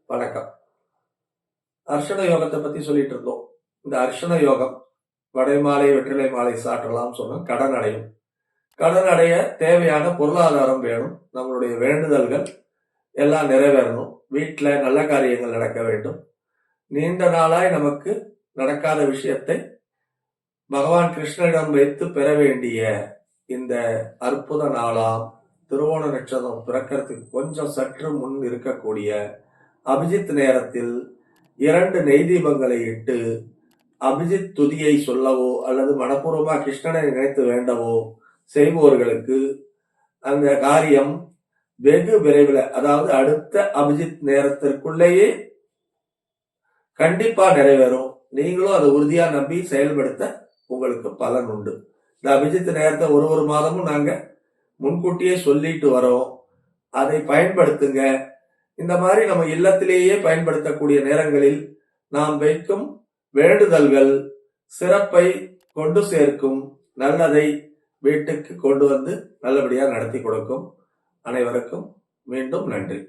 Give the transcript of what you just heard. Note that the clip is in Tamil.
வணக்கம். அர்ஷண யோகத்தை பத்தி சொல்லிட்டு இருந்தோம். இந்த அர்ஷண யோகம் வடை மாலை வெற்றிலை மாலை சாற்றலாம் சொன்னோம். கடன் அடையும். கடன் அடைய தேவையான பொருளாதாரம் வேணும். நம்மளுடைய வேண்டுதல்கள் எல்லாம் நிறைவேறணும். வீட்டுல நல்ல காரியங்கள் நடக்க வேண்டும். நீண்ட நாளாய் நமக்கு நடக்காத விஷயத்தை பகவான் கிருஷ்ணனிடம் வைத்து பெற வேண்டிய இந்த அற்புத நாளாம் திருவோண நட்சத்திரம் பிறக்கிறதுக்கு கொஞ்சம் சற்று முன் இருக்கக்கூடிய அபிஜித் நேரத்தில் 2 நெய் தீபங்களை இட்டு அபிஜித் துதியை சொல்லவோ அல்லது மனப்பூர்வமா கிருஷ்ணனை நினைத்து வேண்டவோ செய்பவர்களுக்கு அந்த காரியம் வெகு விரைவில், அதாவது அடுத்த அபிஜித் நேரத்திற்குள்ளேயே கண்டிப்பா நிறைவேறும். நீங்களும் அதை உறுதியா நம்பி செயல்படுத்த உங்களுக்கு பலன் உண்டு. இந்த அபிஜித் நேரத்தை ஒரு மாதமும் நாங்க முன்கூட்டியே சொல்லிட்டு வரோம். அதை பயன்படுத்துங்க. இந்த மாதிரி நம்ம இல்லத்திலேயே பயன்படுத்தக்கூடிய நேரங்களில் நாம் வைக்கும் வேண்டுதல்கள் சிறப்பை கொண்டு சேர்க்கும். நல்லதை வீட்டுக்கு கொண்டு வந்து நல்லபடியா நடத்தி கொடுக்கும். அனைவருக்கும் மீண்டும் நன்றி.